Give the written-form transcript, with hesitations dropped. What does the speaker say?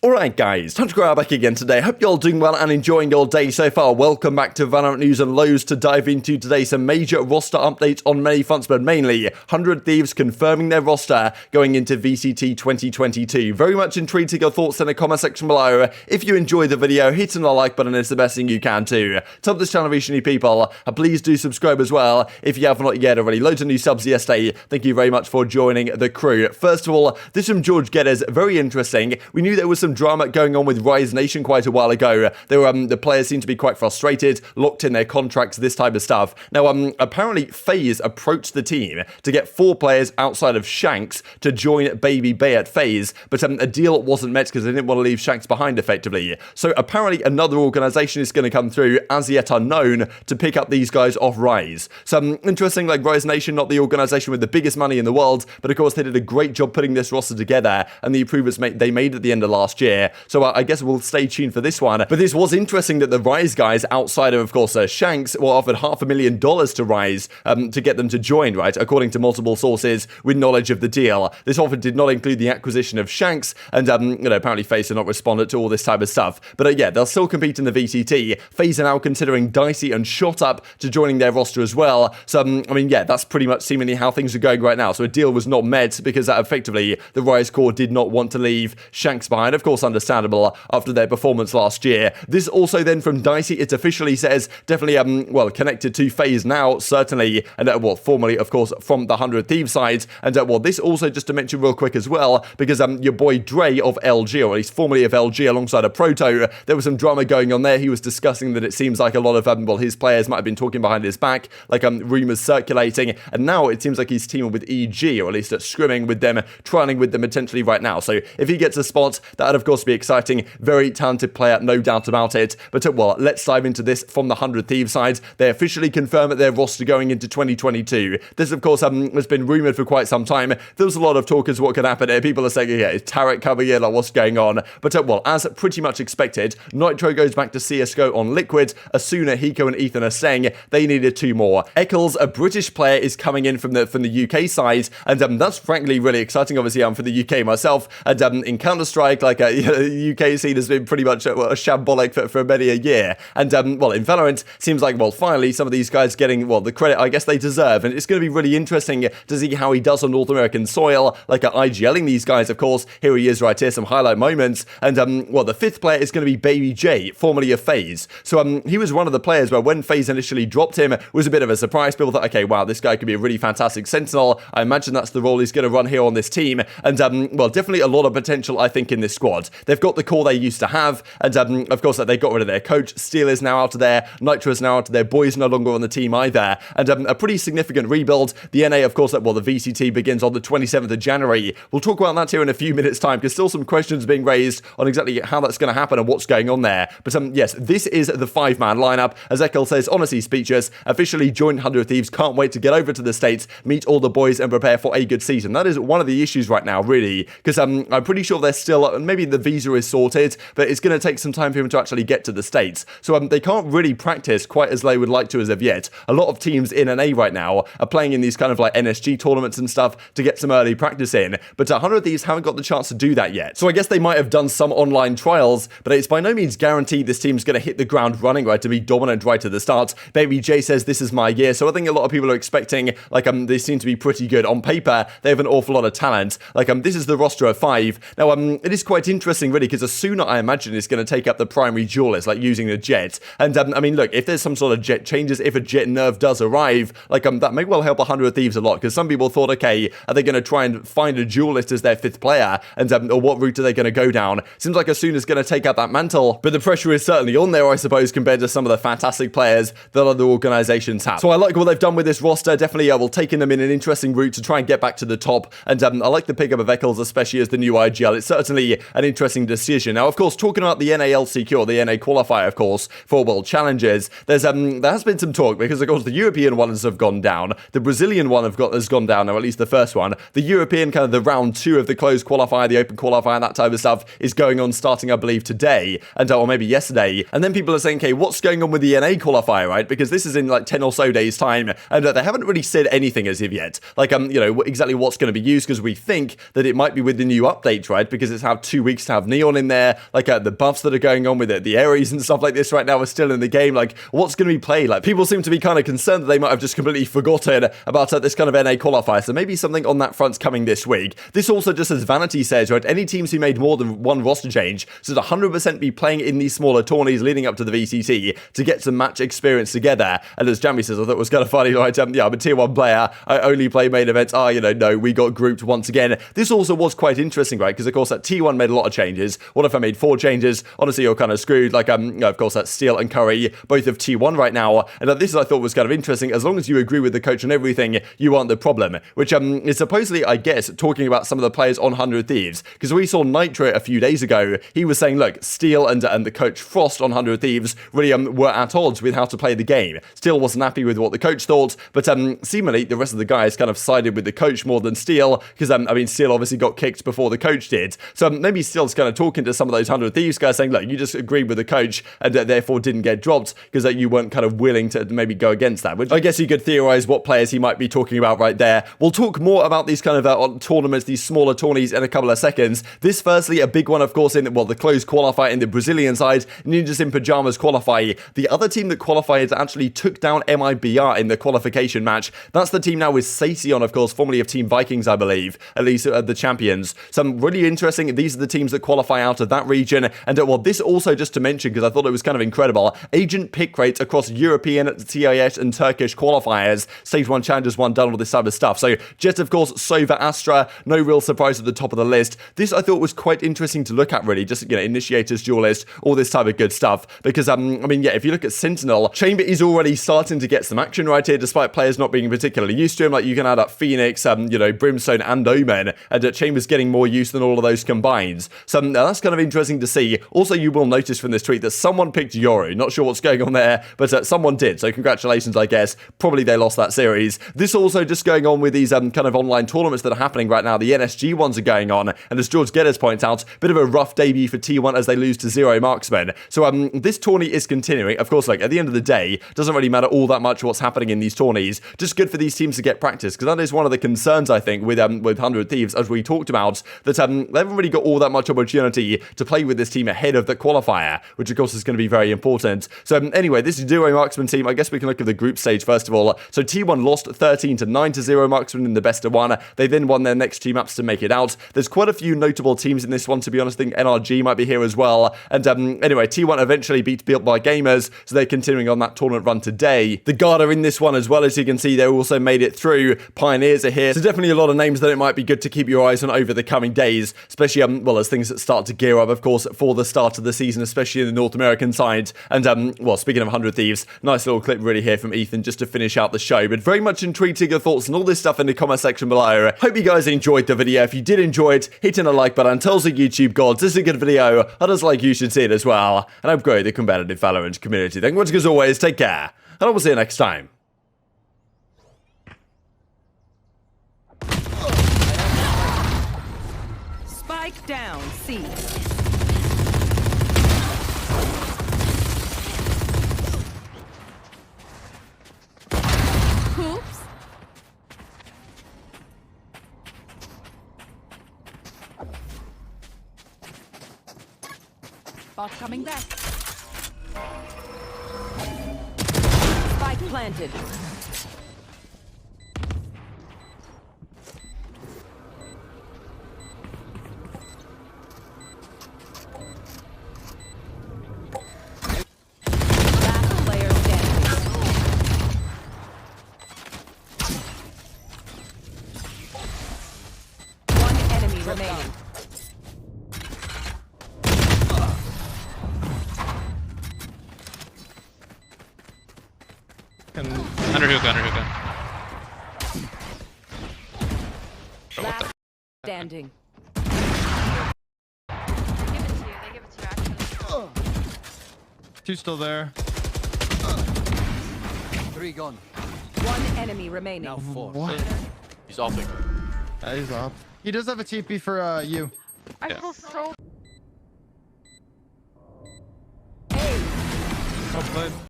Alright guys, TacticalRab back again today. Hope you're all doing well and enjoying your day so far. Welcome back to Valorant News and Lows to dive into today. Some major roster updates on many fronts, but mainly 100 Thieves confirming their roster going into VCT 2022. Very much intrigued to your thoughts in the comment section below. If you enjoyed the video, hitting the like button is the best thing you can do. To help this channel reach new people, please do subscribe as well if you have not yet already. Loads of new subs yesterday. Thank you very much for joining the crew. First of all, this from George Getters, very interesting. We knew there was some drama going on with Rise Nation quite a while ago. There were, the players seemed to be quite frustrated, locked in their contracts, this type of stuff. Now, apparently FaZe approached the team to get 4 players outside of Shanks to join babybay at FaZe, but a deal wasn't met because they didn't want to leave Shanks behind effectively. So apparently another organization is going to come through, as yet unknown, to pick up these guys off Rise. So interesting, like Rise Nation, not the organization with the biggest money in the world, but of course they did a great job putting this roster together and the improvements they made at the end of last year. So I guess we'll stay tuned for this one. But this was interesting that the Rise guys, outside of course, Shanks, were offered $500,000 to Rise to get them to join, right? According to multiple sources with knowledge of the deal. This offer did not include the acquisition of Shanks, and apparently FaZe have not responded to all this type of stuff. But yeah, they'll still compete in the VCT. FaZe are now considering Dicey and Shot Up to joining their roster as well. So I mean, yeah, that's pretty much seemingly how things are going right now. So a deal was not met because effectively the Rise core did not want to leave Shanks behind. Of course, understandable after their performance last year. This also then from Dicey, it officially says definitely well connected to FaZe now, certainly, and well formerly of course from the 100 Thieves side. And well, this also just to mention real quick as well, because your boy Dre of LG, or at least formerly of LG, alongside a Proto, there was some drama going on there. He was discussing that it seems like a lot of well, his players might have been talking behind his back, like rumors circulating, and now it seems like he's teaming with EG, or at least scrimming with them, trialing with them potentially right now. So if he gets a spot, that'd of course be exciting. Very talented player, no doubt about it. But well, let's dive into this from the 100 Thieves side. They officially confirmed that their roster going into 2022. This of course has been rumored for quite some time. There was a lot of talk as to what could happen here. People are saying, yeah, is Tarek coming in, like what's going on? But well, as pretty much expected, Nitro goes back to CSGO on Liquid. Asuna, Hiko and Ethan are saying they needed 2 more. Eccles, a British player, is coming in from the UK side, and that's frankly really exciting. Obviously, I'm from the UK myself, and in Counter-Strike, like the UK scene has been pretty much a shambolic for many a year. And well, in Valorant, seems like, well, finally some of these guys getting, well, the credit I guess they deserve, and it's going to be really interesting to see how he does on North American soil, like IGLing these guys, of course. Here he is right here, some highlight moments. And well, the 5th player is going to be babybay, formerly of FaZe. So he was one of the players where when FaZe initially dropped him, it was a bit of a surprise. People thought, okay, wow, this guy could be a really fantastic Sentinel. I imagine that's the role he's going to run here on this team. And well, definitely a lot of potential, I think, in this squad. They've got the core they used to have, and of course, they got rid of their coach. Steel is now out of there. Nitro is now out of there. Boy's no longer on the team either. And a pretty significant rebuild. The NA, of course, well, the VCT begins on the 27th of January. We'll talk about that here in a few minutes' time, because still some questions being raised on exactly how that's going to happen and what's going on there. But yes, this is the 5-man lineup. As Ekel says, honestly speechless, officially joined 100 Thieves. Can't wait to get over to the States, meet all the boys, and prepare for a good season. That is one of the issues right now, really, because I'm pretty sure they're still, maybe the visa is sorted, but it's going to take some time for him to actually get to the States. So they can't really practice quite as they would like to as of yet. A lot of teams in NA right now are playing in these kind of like NSG tournaments and stuff to get some early practice in, but 100 of these haven't got the chance to do that yet. So I guess they might have done some online trials, but it's by no means guaranteed this team's going to hit the ground running, right, to be dominant right at the start. babybay says this is my year, so I think a lot of people are expecting, like, they seem to be pretty good. On paper, they have an awful lot of talent. Like, this is the roster of 5. Now, it is quite interesting, really, because Asuna, I imagine, is going to take up the primary duelist, like using the jet. And, I mean, look, if there's some sort of jet changes, if a jet nerf does arrive, like, that may well help 100 Thieves a lot, because some people thought, okay, are they going to try and find a duelist as their 5th player, and or what route are they going to go down? Seems like Asuna's going to take up that mantle, but the pressure is certainly on there, I suppose, compared to some of the fantastic players that other organizations have. So I like what they've done with this roster. Definitely, well, taking them in an interesting route to try and get back to the top, and I like the pickup of Eccles, especially as the new IGL. It's certainly an interesting decision. Now, of course, talking about the NALCQ, or the NA qualifier, of course, for World Challenges, there has been some talk, because, of course, the European ones have gone down, the Brazilian one has gone down, or at least the first one. The European, kind of the round 2 of the closed qualifier, the open qualifier, that type of stuff, is going on starting, I believe, today, and or maybe yesterday. And then people are saying, okay, what's going on with the NA qualifier, right? Because this is in like 10 or so days' time, and they haven't really said anything as of yet. Like, exactly what's going to be used, because we think that it might be with the new update, right? Because it's how 2 weeks weeks to have Neon in there. Like the buffs that are going on with it, the Ares and stuff like this right now are still in the game. Like, what's going to be played? Like, people seem to be kind of concerned that they might have just completely forgotten about this kind of NA qualifier. So maybe something on that front's coming this week. This also, just as Vanity says, right, any teams who made more than one roster change should 100% be playing in these smaller tourneys leading up to the VCT to get some match experience together. And as Jamie says, I thought it was kind of funny, right? Yeah, I'm a tier 1 player. I only play main events. No, we got grouped once again. This also was quite interesting, right? Because of course that T1 made a lot of changes. What if I made 4 changes? Honestly, you're kind of screwed. Like, of course, that's Steel and Curry, both of T1 right now. And this I thought was kind of interesting. As long as you agree with the coach on everything, you aren't the problem. Which is supposedly, I guess, talking about some of the players on 100 Thieves. Because we saw Nitro a few days ago. He was saying, look, Steel and the coach Frost on 100 Thieves really were at odds with how to play the game. Steel wasn't happy with what the coach thought, but seemingly the rest of the guys kind of sided with the coach more than Steel, because Steel obviously got kicked before the coach did. So maybe Steel's kind of talking to some of those 100 Thieves guys saying, look, you just agreed with the coach and therefore didn't get dropped because you weren't kind of willing to maybe go against that, which I guess you could theorize what players he might be talking about right there. We'll talk more about these kind of tournaments, these smaller tourneys in a couple of seconds. This firstly, a big one, of course, in the closed qualifier in the Brazilian side, Ninjas in Pajamas qualify. The other team that qualified actually took down MIBR in the qualification match. That's the team now with Sasion, of course, formerly of Team Vikings, I believe, at least the champions. Some really interesting, these are the teams that qualify out of that region. And this also, just to mention, because I thought it was kind of incredible, agent pick rates across European, CIS, and Turkish qualifiers. Stage 1 challenges 1 done, all this type of stuff. So Jet, of course, Sova, Astra, no real surprise at the top of the list. This I thought was quite interesting to look at, really, just, initiators, duelist, all this type of good stuff. Because, if you look at Sentinel, Chamber is already starting to get some action right here, despite players not being particularly used to him. Like, you can add up Phoenix, Brimstone, and Omen, and Chamber's getting more use than all of those combined. So that's kind of interesting to see. Also, you will notice from this tweet that someone picked Yoru. Not sure what's going on there, but someone did. So congratulations, I guess. Probably they lost that series. This also just going on with these kind of online tournaments that are happening right now. The NSG ones are going on, and as George Geddes points out, bit of a rough debut for T1 as they lose to 0 marksmen. So this tourney is continuing. Of course, at the end of the day, doesn't really matter all that much what's happening in these tourneys. Just good for these teams to get practice, because that is one of the concerns, I think, with 100 Thieves, as we talked about, that they haven't really got all that much opportunity to play with this team ahead of the qualifier, which of course is going to be very important. So anyway, this is 0 marksman team. I guess we can look at the group stage first of all. So T1 lost 13-9 to 0 marksman in the best of 1. They then won their next 2 maps to make it out. There's quite a few notable teams in this one, to be honest. I think NRG might be here as well. And anyway, T1 eventually beat Built by Gamers, so they're continuing on that tournament run today. The Guard are in this one as well, as you can see. They also made it through. Pioneers are here. So definitely a lot of names that it might be good to keep your eyes on over the coming days, especially as things that start to gear up, of course, for the start of the season, especially in the North American side. And speaking of 100 Thieves, nice little clip really here from Ethan just to finish out the show. But very much intrigued to your thoughts and all this stuff in the comment section below. Hope you guys enjoyed the video. If you did enjoy it, hit in a like button. Tells the YouTube gods this is a good video. Others like you should see it as well. And I've grown the competitive Valorant community. Thank you much as always. Take care. And I will see you next time. Spike down, C. Oops. Bot coming back. Spike planted. Last player standing. One enemy remaining. Under hookah. Last standing. They give it to you, actually. 2 still there. 3 gone. One enemy remaining. Now 4. What? He's off. Yeah, he's off. He does have a TP for you. I Yeah. feel so Well played.